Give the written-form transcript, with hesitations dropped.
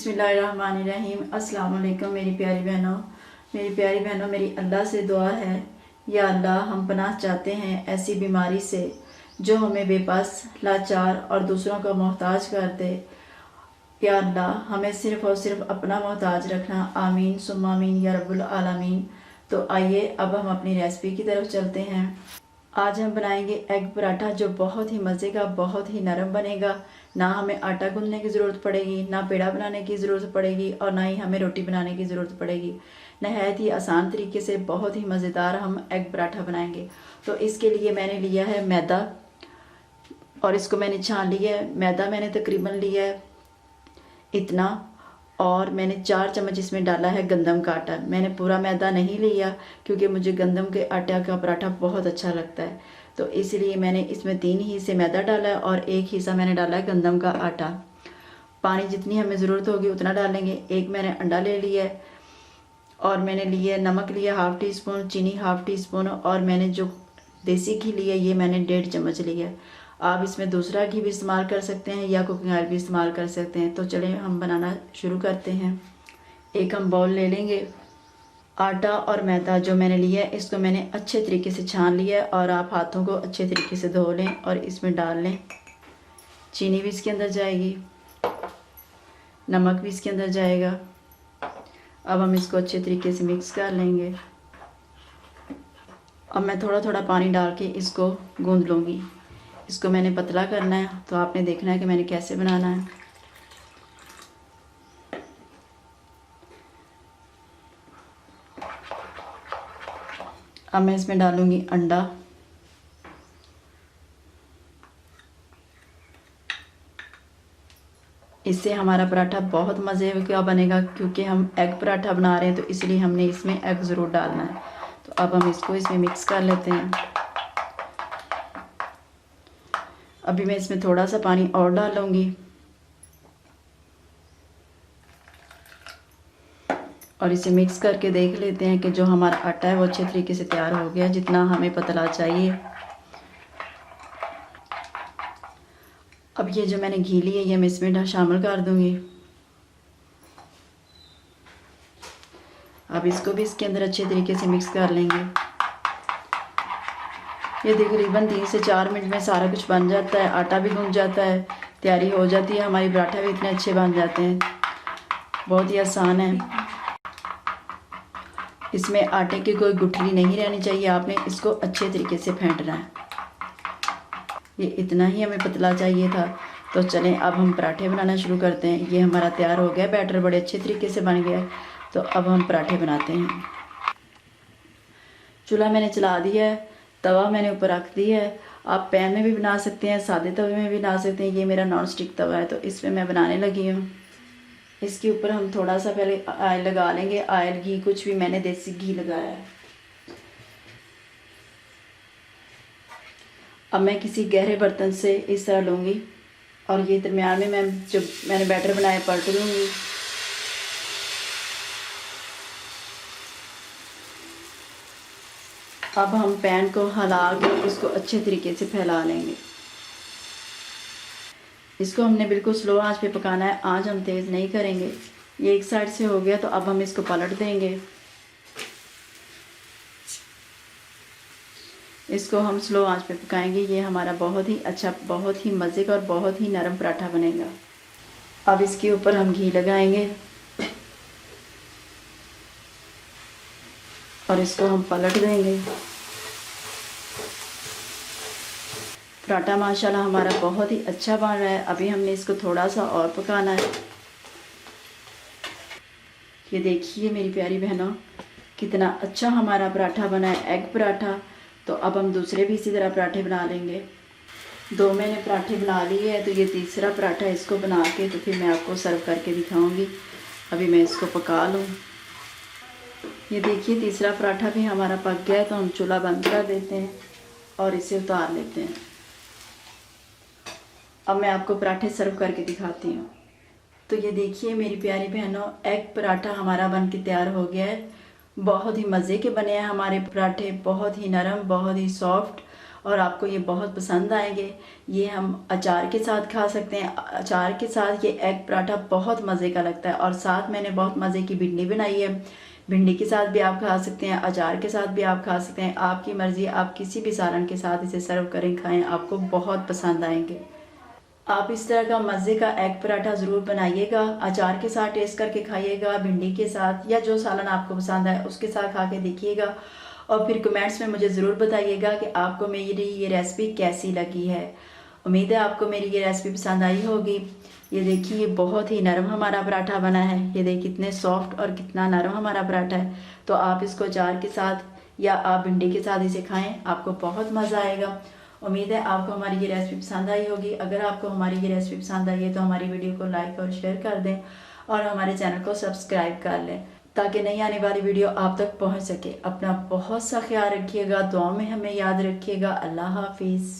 बिस्मिल्लाहिर्रहमानिर्रहीम। अस्सलाम वालेकुम मेरी प्यारी बहनों, मेरी अल्लाह से दुआ है, या अल्लाह हम पनाह चाहते हैं ऐसी बीमारी से जो हमें बेबस, लाचार और दूसरों का मोहताज कर दे। या अल्लाह हमें सिर्फ़ और सिर्फ अपना मोहताज रखना। आमीन सुम्मा आमीन या रब्बुल आलमीन। तो आइए अब हम अपनी रेसिपी की तरफ चलते हैं। आज हम बनाएंगे एग पराठा, जो बहुत ही मज़े का, बहुत ही नरम बनेगा। ना हमें आटा गूंदने की ज़रूरत पड़ेगी, ना पेड़ा बनाने की ज़रूरत पड़ेगी, और ना ही हमें रोटी बनाने की ज़रूरत पड़ेगी। नहायत ही आसान तरीके से बहुत ही मज़ेदार हम एग पराठा बनाएंगे। तो इसके लिए मैंने लिया है मैदा, और इसको मैंने छान लिया है। मैदा मैंने तकरीबन लिया है इतना, और मैंने 4 चम्मच इसमें डाला है गंदम का आटा। मैंने पूरा मैदा नहीं लिया क्योंकि मुझे गंदम के आटे का पराठा बहुत अच्छा लगता है, तो इसलिए मैंने इसमें 3 हिस्से मैदा डाला है और 1 हिस्सा मैंने डाला है गंदम का आटा। पानी जितनी हमें ज़रूरत होगी उतना डालेंगे। एक मैंने अंडा ले लिया है, और मैंने लिया नमक लिया हाफ़ टी स्पून, चीनी हाफ़ टी स्पून, और मैंने जो देसी घी लिया ये मैंने 1.5 चम्मच लिया है। आप इसमें दूसरा घी भी इस्तेमाल कर सकते हैं या कुकिंग ऑयल भी इस्तेमाल कर सकते हैं। तो चलें हम बनाना शुरू करते हैं। एक हम बाउल ले लेंगे। आटा और मैदा जो मैंने लिया है इसको मैंने अच्छे तरीके से छान लिया है, और आप हाथों को अच्छे तरीके से धो लें और इसमें डाल लें। चीनी भी इसके अंदर जाएगी, नमक भी इसके अंदर जाएगा। अब हम इसको अच्छे तरीके से मिक्स कर लेंगे। अब मैं थोड़ा थोड़ा पानी डाल के इसको गूंद लूँगी। इसको मैंने पतला करना है, तो आपने देखना है कि मैंने कैसे बनाना है। अब मैं इसमें डालूँगी अंडा। इससे हमारा पराठा बहुत मज़े का बनेगा, क्योंकि हम एग पराठा बना रहे हैं, तो इसलिए हमने इसमें एग ज़रूर डालना है। तो अब हम इसको इसमें मिक्स कर लेते हैं। अभी मैं इसमें थोड़ा सा पानी और डालूँगी, और इसे मिक्स करके देख लेते हैं कि जो हमारा आटा है वो अच्छे तरीके से तैयार हो गया, जितना हमें पतला चाहिए। अब ये जो मैंने घी लिया ये मैं इसमें शामिल कर दूँगी। अब इसको भी इसके अंदर अच्छे तरीके से मिक्स कर लेंगे। ये तकरीबन 3 से 4 मिनट में सारा कुछ बन जाता है। आटा भी गूंद जाता है, तैयारी हो जाती है। हमारी पराठा भी इतने अच्छे बन जाते हैं, बहुत ही आसान है। इसमें आटे की कोई गुठली नहीं रहनी चाहिए, आपने इसको अच्छे तरीके से फेंटना है। ये इतना ही हमें पतला चाहिए था। तो चलें अब हम पराठे बनाना शुरू करते हैं। ये हमारा तैयार हो गया, बैटर बड़े अच्छे तरीके से बन गया है। तो अब हम पराठे बनाते हैं। चूल्हा मैंने चला दिया है, तवा मैंने ऊपर रख दिया है। आप पैन में भी बना सकते हैं, सादे तवे में भी बना सकते हैं। ये मेरा नॉन स्टिक तवा है, तो इसमें मैं बनाने लगी हूँ। इसके ऊपर हम थोड़ा सा पहले ऑयल लगा लेंगे। ऑयल, घी, कुछ भी, मैंने देसी घी लगाया है। अब मैं किसी गहरे बर्तन से इस तरह लूँगी, और ये दरमियान में मैं जो मैंने बैटर बनाया पलट दूँगी। अब हम पैन को हिला के इसको अच्छे तरीके से फैला लेंगे। इसको हमने बिल्कुल स्लो आंच पे पकाना है, आंच हम तेज़ नहीं करेंगे। ये एक साइड से हो गया, तो अब हम इसको पलट देंगे। इसको हम स्लो आंच पे पकाएंगे। ये हमारा बहुत ही अच्छा, बहुत ही मज़े का और बहुत ही नरम पराठा बनेगा। अब इसके ऊपर हम घी लगाएंगे, और इसको हम पलट देंगे। पराठा माशाल्लाह हमारा बहुत ही अच्छा बन रहा है। अभी हमने इसको थोड़ा सा और पकाना है। ये देखिए मेरी प्यारी बहनों, कितना अच्छा हमारा पराठा बना है, एग पराठा। तो अब हम दूसरे भी इसी तरह पराठे बना लेंगे। 2 मैंने पराठे बना लिए हैं, तो ये तीसरा पराठा इसको बना के तो फिर मैं आपको सर्व करके दिखाऊंगी। अभी मैं इसको पका लूँ। ये देखिए तीसरा पराठा भी हमारा पक गया है, तो हम चूल्हा बंद कर देते हैं और इसे उतार लेते हैं। अब मैं आपको पराठे सर्व करके दिखाती हूँ। तो ये देखिए मेरी प्यारी बहनों, एग पराठा हमारा बन के तैयार हो गया है। बहुत ही मज़े के बने हैं हमारे पराठे, बहुत ही नरम, बहुत ही सॉफ्ट, और आपको ये बहुत पसंद आएंगे। ये हम अचार के साथ खा सकते हैं। अचार के साथ ये एग पराठा बहुत मज़े का लगता है। और साथ मैंने बहुत मज़े की भिंडी बनाई है। भिंडी के साथ भी आप खा सकते हैं, अचार के साथ भी आप खा सकते हैं, आपकी मर्ज़ी। आप किसी भी सालन के साथ इसे सर्व करें, खाएं, आपको बहुत पसंद आएंगे। आप इस तरह का मज़े का एग पराठा ज़रूर बनाइएगा, अचार के साथ टेस्ट करके खाइएगा, भिंडी के साथ या जो सालन आपको पसंद है उसके साथ खा के देखिएगा। और फिर कमेंट्स में मुझे ज़रूर बताइएगा कि आपको मेरी ये रेसिपी कैसी लगी है। उम्मीद है आपको मेरी ये रेसिपी पसंद आई होगी। ये देखिए, ये बहुत ही नरम हमारा पराठा बना है। ये देखिए कितने सॉफ्ट और कितना नरम हमारा पराठा है। तो आप इसको अचार के साथ या आप भिंडी के साथ इसे खाएं, आपको बहुत मज़ा आएगा। उम्मीद है आपको हमारी ये रेसिपी पसंद आई होगी। अगर आपको हमारी ये रेसिपी पसंद आई है तो हमारी वीडियो को लाइक और शेयर कर दें और हमारे चैनल को सब्सक्राइब कर लें, ताकि नई आने वाली वीडियो आप तक पहुंच सके। अपना बहुत सा ख्याल रखिएगा, दुआ में हमें याद रखिएगा। अल्लाह हाफिज़।